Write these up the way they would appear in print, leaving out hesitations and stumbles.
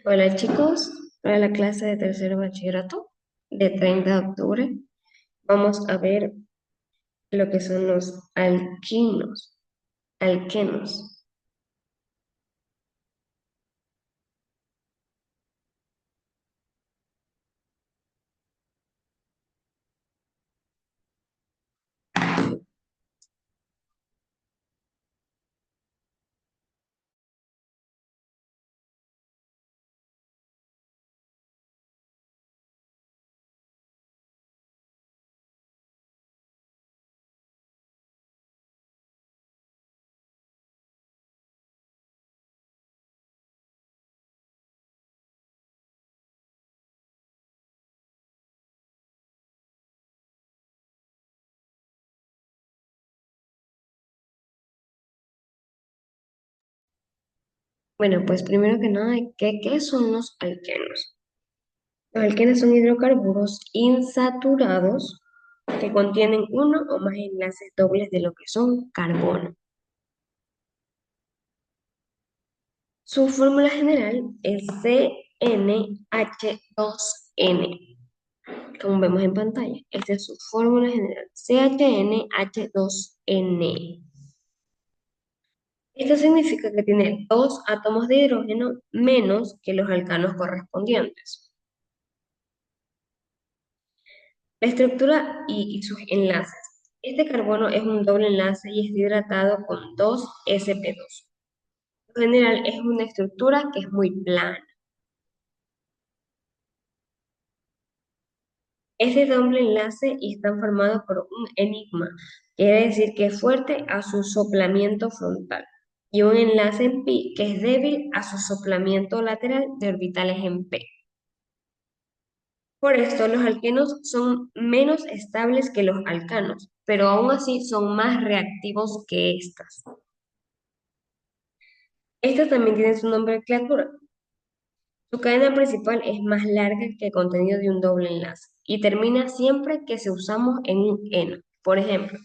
Hola chicos, para la clase de tercero bachillerato de 30 de octubre vamos a ver lo que son los alquenos. Bueno, pues primero que nada, ¿qué son los alquenos? Los alquenos son hidrocarburos insaturados que contienen uno o más enlaces dobles de lo que son carbono. Su fórmula general es CnH2n. Como vemos en pantalla. Esta es su fórmula general, CHNH2N. Esto significa que tiene dos átomos de hidrógeno menos que los alcanos correspondientes. La estructura y sus enlaces. Este carbono es un doble enlace y está hidratado con 2sp2. En general es una estructura que es muy plana. Este doble enlace está formado por un enigma, quiere decir que es fuerte a su soplamiento frontal, y un enlace en pi que es débil a su soplamiento lateral de orbitales en p. Por esto, los alquenos son menos estables que los alcanos, pero aún así son más reactivos que estas. Esta también tiene su nomenclatura. Su cadena principal es más larga que el contenido de un doble enlace y termina siempre que se usamos en un eno. Por ejemplo,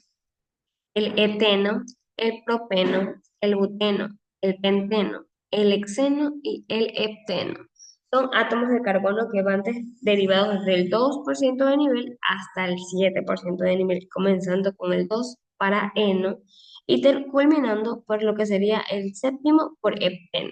el eteno, el propeno, el buteno, el penteno, el hexeno y el hepteno. Son átomos de carbono que van derivados desde el 2% de nivel hasta el 7% de nivel, comenzando con el 2 para eno y culminando por lo que sería el séptimo por hepteno.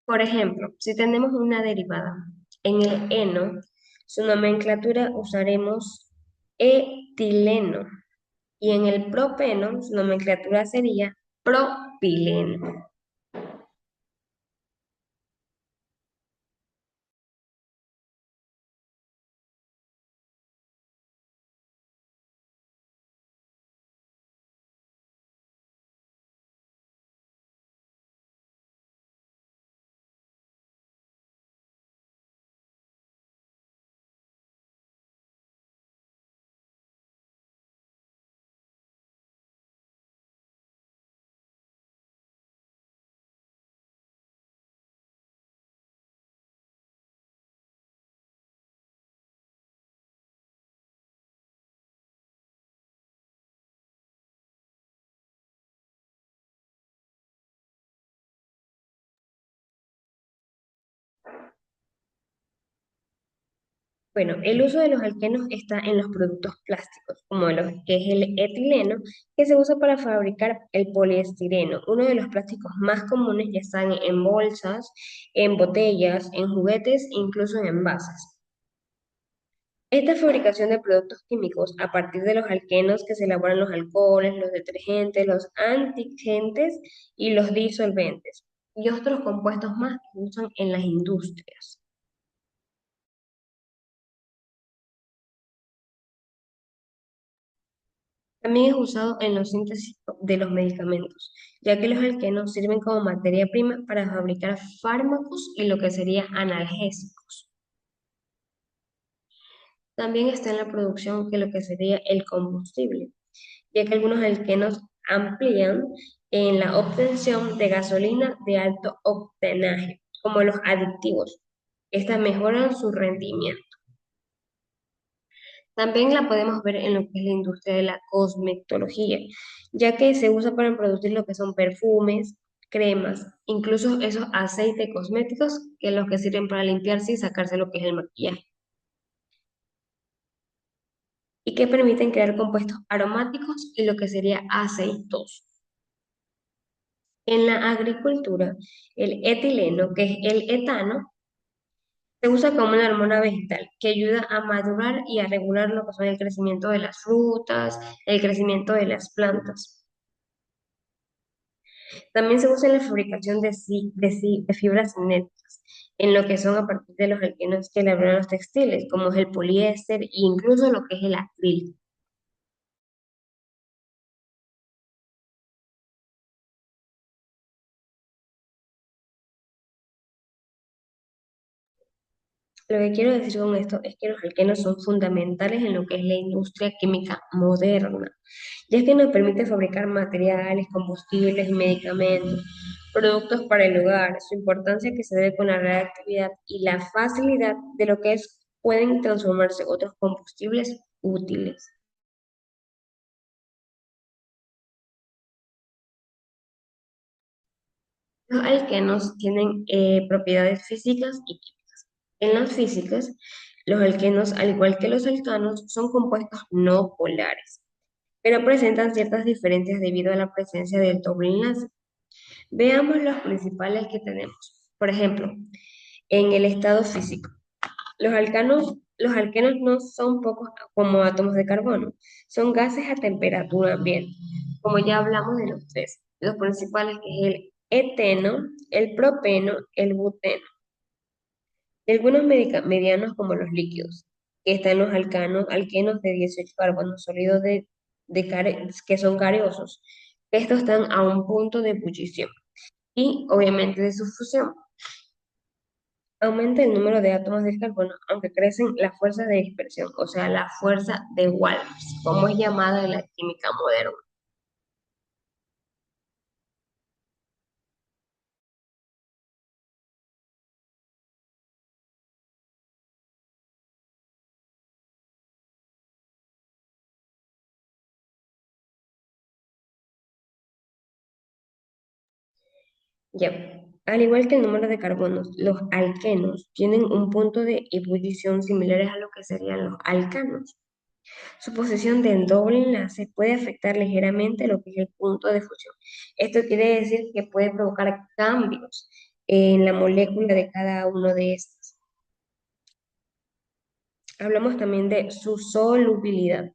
Por ejemplo, si tenemos una derivada en el eno, su nomenclatura usaremos etileno. Y en el propeno, su nomenclatura sería propileno. Bueno, el uso de los alquenos está en los productos plásticos, como los que es el etileno, que se usa para fabricar el poliestireno, uno de los plásticos más comunes que están en bolsas, en botellas, en juguetes e incluso en envases. Esta fabricación de productos químicos a partir de los alquenos que se elaboran los alcoholes, los detergentes, los antigentes y los disolventes, y otros compuestos más que se usan en las industrias. También es usado en la síntesis de los medicamentos, ya que los alquenos sirven como materia prima para fabricar fármacos y lo que sería analgésicos. También está en la producción que lo que sería el combustible, ya que algunos alquenos amplían en la obtención de gasolina de alto octanaje, como los aditivos. Estas mejoran su rendimiento. También la podemos ver en lo que es la industria de la cosmetología, ya que se usa para producir lo que son perfumes, cremas, incluso esos aceites cosméticos que los que sirven para limpiarse y sacarse lo que es el maquillaje, y que permiten crear compuestos aromáticos y lo que sería aceitos. En la agricultura, el etileno, que es el etano, se usa como una hormona vegetal que ayuda a madurar y a regular lo que son el crecimiento de las frutas, el crecimiento de las plantas. También se usa en la fabricación de fibras cinéticas, en lo que son a partir de los alquenos que elaboran los textiles, como es el poliéster e incluso lo que es el acrílico. Lo que quiero decir con esto es que los alquenos son fundamentales en lo que es la industria química moderna, ya que nos permite fabricar materiales, combustibles y medicamentos, productos para el hogar. Su importancia que se debe con la reactividad y la facilidad de lo que es, pueden transformarse otros combustibles útiles. Los alquenos tienen propiedades físicas y químicas. En las físicas, los alquenos, al igual que los alcanos, son compuestos no polares, pero presentan ciertas diferencias debido a la presencia del doble enlace. Veamos los principales que tenemos. Por ejemplo, en el estado físico, los alquenos no son pocos como átomos de carbono, son gases a temperatura ambiente. Como ya hablamos de los tres, los principales que es el eteno, el propeno, el buteno. Y algunos medianos como los líquidos, que están los alquenos de 18 carbonos sólidos que son gaseosos. Estos están a un punto de ebullición y obviamente de su fusión. Aumenta el número de átomos del carbono, aunque crecen las fuerzas de dispersión, o sea, la fuerza de Wallis, como es llamada en la química moderna. Ya. Al igual que el número de carbonos, los alquenos tienen un punto de ebullición similares a lo que serían los alcanos. Su posición del doble enlace puede afectar ligeramente lo que es el punto de fusión. Esto quiere decir que puede provocar cambios en la molécula de cada uno de estos. Hablamos también de su solubilidad.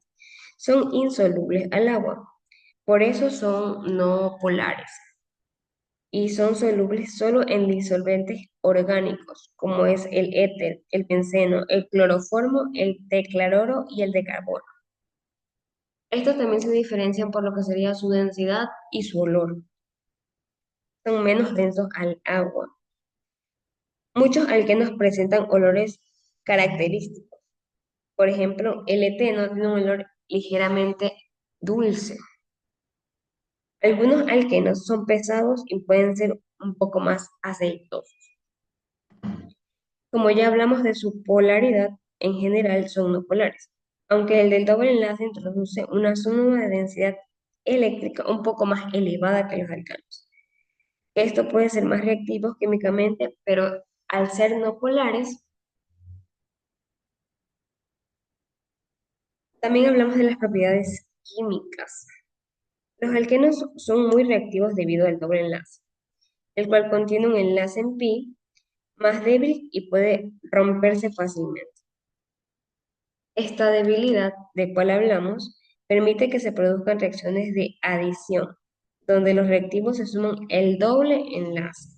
Son insolubles al agua, por eso son no polares y son solubles solo en disolventes orgánicos, como es el éter, el benceno, el cloroformo, el declaroro y el de carbono. Estos también se diferencian por lo que sería su densidad y su olor. Son menos densos al agua. Muchos alquenos presentan olores característicos. Por ejemplo, el eteno tiene un olor ligeramente dulce. Algunos alquenos son pesados y pueden ser un poco más aceitosos. Como ya hablamos de su polaridad, en general son no polares, aunque el del doble enlace introduce una suma de densidad eléctrica un poco más elevada que los alcanos. Esto puede ser más reactivo químicamente, pero al ser no polares, también hablamos de las propiedades químicas. Los alquenos son muy reactivos debido al doble enlace, el cual contiene un enlace en pi más débil y puede romperse fácilmente. Esta debilidad de cual hablamos permite que se produzcan reacciones de adición, donde los reactivos se suman el doble enlace.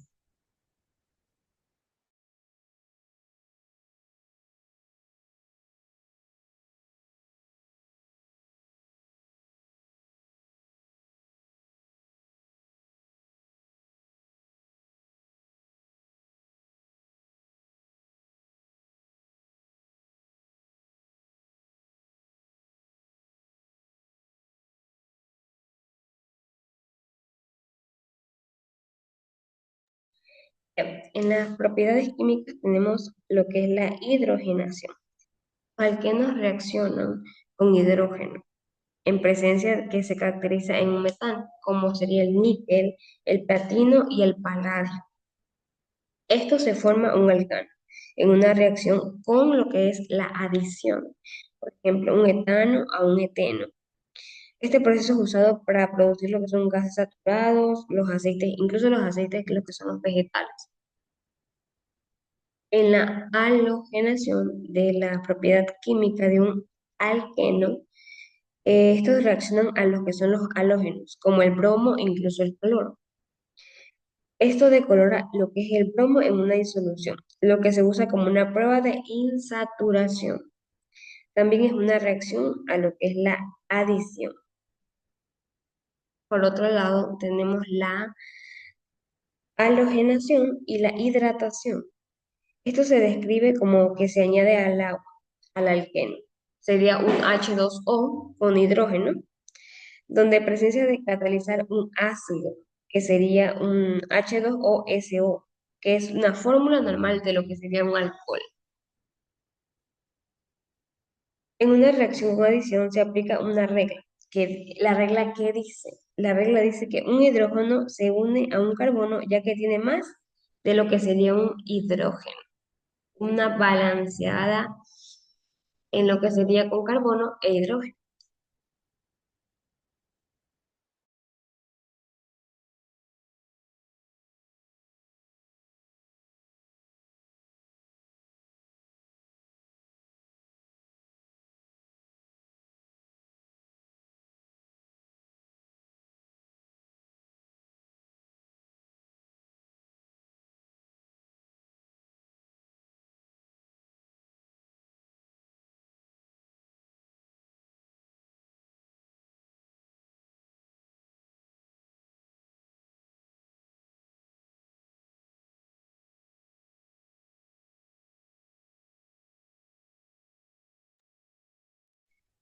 En las propiedades químicas tenemos lo que es la hidrogenación. Los alquenos reaccionan con hidrógeno en presencia que se caracteriza en un metal, como sería el níquel, el platino y el paladio. Esto se forma un alcano en una reacción con lo que es la adición, por ejemplo, un etano a un eteno. Este proceso es usado para producir lo que son gases saturados, los aceites, incluso los aceites, los que son los vegetales. En la halogenación de la propiedad química de un alqueno, estos reaccionan a lo que son los halógenos, como el bromo e incluso el cloro. Esto decolora lo que es el bromo en una disolución, lo que se usa como una prueba de insaturación. También es una reacción a lo que es la adición. Por otro lado, tenemos la halogenación y la hidratación. Esto se describe como que se añade al agua, al alqueno. Sería un H2O con hidrógeno, donde presencia de catalizar un ácido, que sería un H2OSO, que es una fórmula normal de lo que sería un alcohol. En una reacción o adición se aplica una regla, que la regla que dice, la regla dice que un hidrógeno se une a un carbono ya que tiene más de lo que sería un hidrógeno. Una balanceada en lo que sería con carbono e hidrógeno.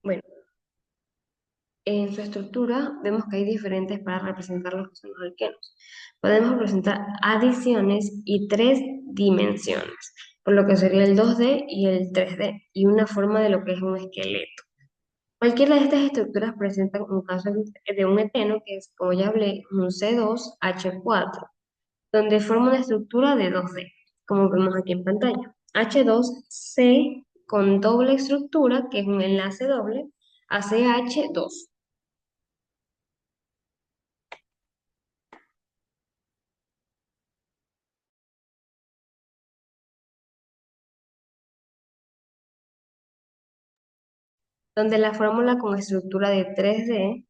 Bueno, en su estructura vemos que hay diferentes para representar los que son los alquenos. Podemos representar adiciones y tres dimensiones, por lo que sería el 2D y el 3D, y una forma de lo que es un esqueleto. Cualquiera de estas estructuras presenta un caso de un eteno, que es, como ya hablé, un C2H4, donde forma una estructura de 2D, como vemos aquí en pantalla. H2C con doble estructura, que es un enlace doble, a CH2, donde la fórmula con estructura de 3D,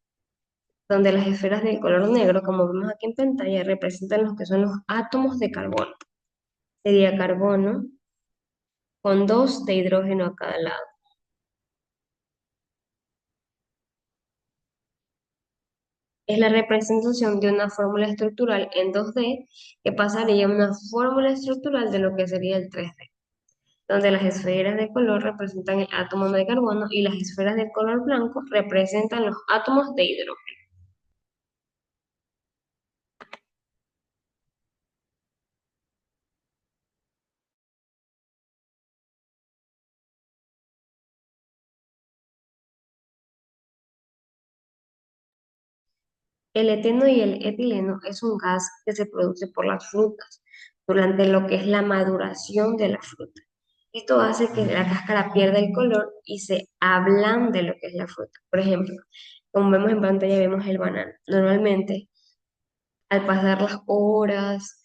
donde las esferas del color negro, como vemos aquí en pantalla, representan los que son los átomos de carbono. Sería carbono con dos de hidrógeno a cada lado. Es la representación de una fórmula estructural en 2D que pasaría a una fórmula estructural de lo que sería el 3D, donde las esferas de color representan el átomo de carbono y las esferas de color blanco representan los átomos de hidrógeno. El eteno y el etileno es un gas que se produce por las frutas durante lo que es la maduración de la fruta. Esto hace que la cáscara pierda el color y se ablande lo que es la fruta. Por ejemplo, como vemos en pantalla, vemos el banano. Normalmente, al pasar las horas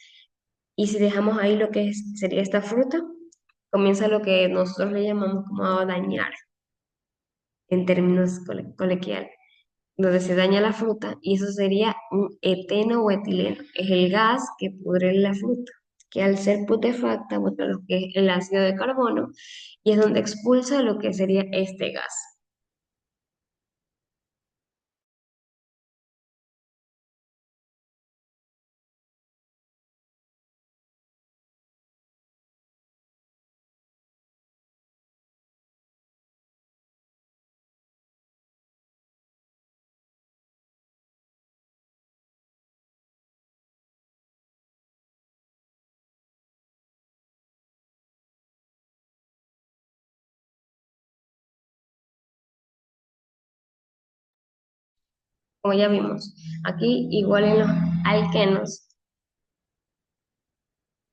y si dejamos ahí lo que sería esta fruta, comienza lo que nosotros le llamamos como a dañar en términos coloquiales, donde se daña la fruta y eso sería un eteno o etileno. Es el gas que pudre la fruta, que al ser putrefacta bota lo que es el ácido de carbono y es donde expulsa lo que sería este gas. como ya vimos. Aquí, igual en los alquenos,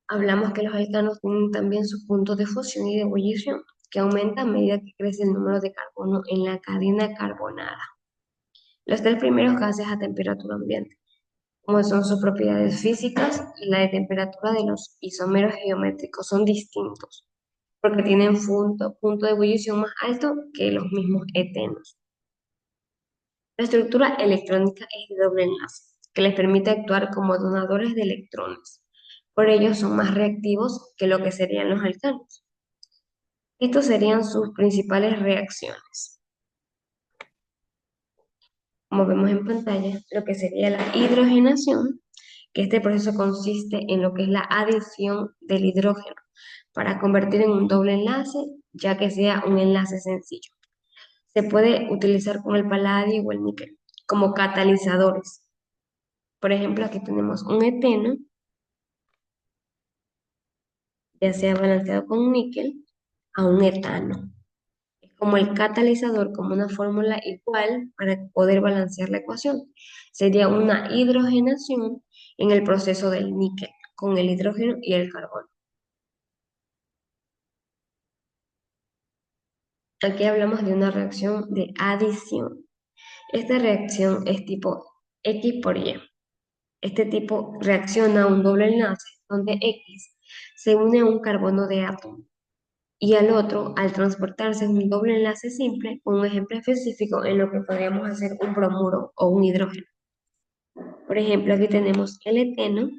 hablamos que los alcanos tienen también sus puntos de fusión y de ebullición, que aumenta a medida que crece el número de carbono en la cadena carbonada. Los tres primeros gases a temperatura ambiente, como son sus propiedades físicas y la de temperatura de los isómeros geométricos, son distintos, porque tienen punto de ebullición más alto que los mismos etenos. La estructura electrónica es de doble enlace, que les permite actuar como donadores de electrones. Por ello son más reactivos que lo que serían los alcanos. Estos serían sus principales reacciones. Como vemos en pantalla, lo que sería la hidrogenación, que este proceso consiste en lo que es la adición del hidrógeno para convertir en un doble enlace, ya que sea un enlace sencillo. Se puede utilizar con el paladio o el níquel como catalizadores. Por ejemplo, aquí tenemos un eteno, ya sea balanceado con níquel, a un etano. Es como el catalizador, como una fórmula igual para poder balancear la ecuación. Sería una hidrogenación en el proceso del níquel con el hidrógeno y el carbono. Aquí hablamos de una reacción de adición. Esta reacción es tipo X por Y. Este tipo reacciona a un doble enlace donde X se une a un carbono de átomo y al otro al transportarse en un doble enlace simple, con un ejemplo específico en lo que podríamos hacer un bromuro o un hidrógeno. Por ejemplo, aquí tenemos el eteno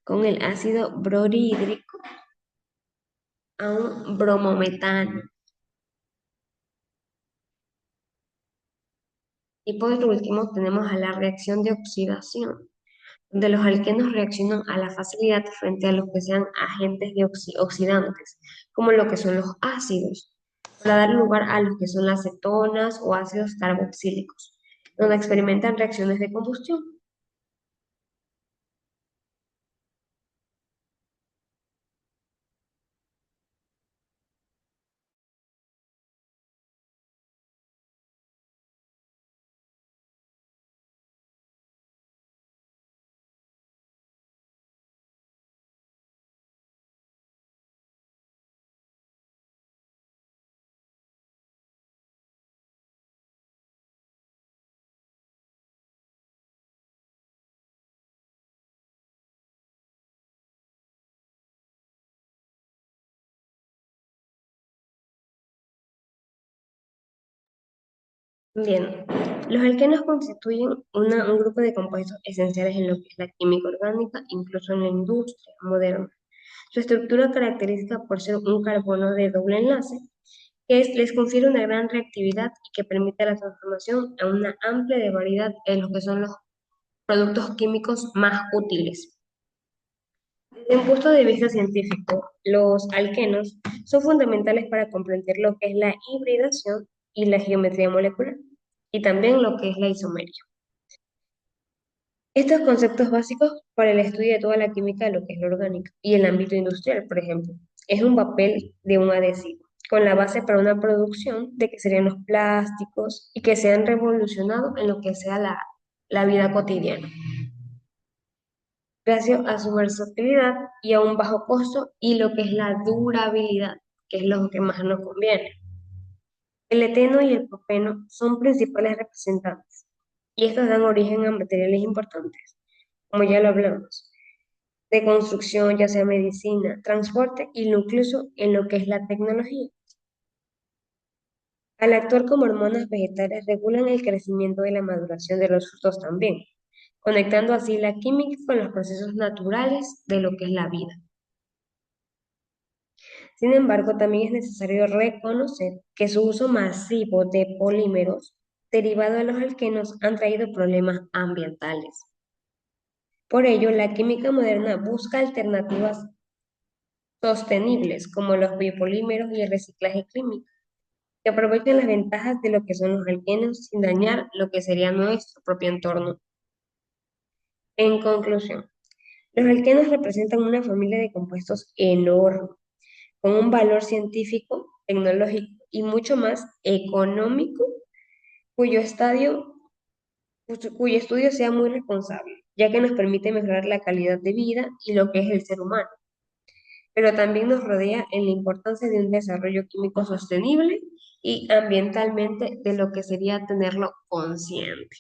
con el ácido bromhídrico a un bromometano. Y por último tenemos a la reacción de oxidación, donde los alquenos reaccionan a la facilidad frente a los que sean agentes de oxidantes, como lo que son los ácidos, para dar lugar a los que son las cetonas o ácidos carboxílicos, donde experimentan reacciones de combustión. Bien, los alquenos constituyen un grupo de compuestos esenciales en lo que es la química orgánica, incluso en la industria moderna. Su estructura característica por ser un carbono de doble enlace, les confiere una gran reactividad y que permite la transformación a una amplia de variedad en lo que son los productos químicos más útiles. Desde un punto de vista científico, los alquenos son fundamentales para comprender lo que es la hibridación y la geometría molecular, y también lo que es la isomería. Estos conceptos básicos para el estudio de toda la química de lo que es lo orgánico y el ámbito industrial, por ejemplo, es un papel de un adhesivo, con la base para una producción de que serían los plásticos y que se han revolucionado en lo que sea la vida cotidiana, gracias a su versatilidad y a un bajo costo y lo que es la durabilidad, que es lo que más nos conviene. El eteno y el propeno son principales representantes y estos dan origen a materiales importantes, como ya lo hablamos, de construcción, ya sea medicina, transporte y incluso en lo que es la tecnología. Al actuar como hormonas vegetales regulan el crecimiento y la maduración de los frutos también, conectando así la química con los procesos naturales de lo que es la vida. Sin embargo, también es necesario reconocer que su uso masivo de polímeros derivado de los alquenos han traído problemas ambientales. Por ello, la química moderna busca alternativas sostenibles como los biopolímeros y el reciclaje químico, que aprovechan las ventajas de lo que son los alquenos sin dañar lo que sería nuestro propio entorno. En conclusión, los alquenos representan una familia de compuestos enorme, con un valor científico, tecnológico y mucho más económico cuyo cuyo estudio sea muy responsable, ya que nos permite mejorar la calidad de vida y lo que es el ser humano, pero también nos rodea en la importancia de un desarrollo químico sostenible y ambientalmente de lo que sería tenerlo consciente.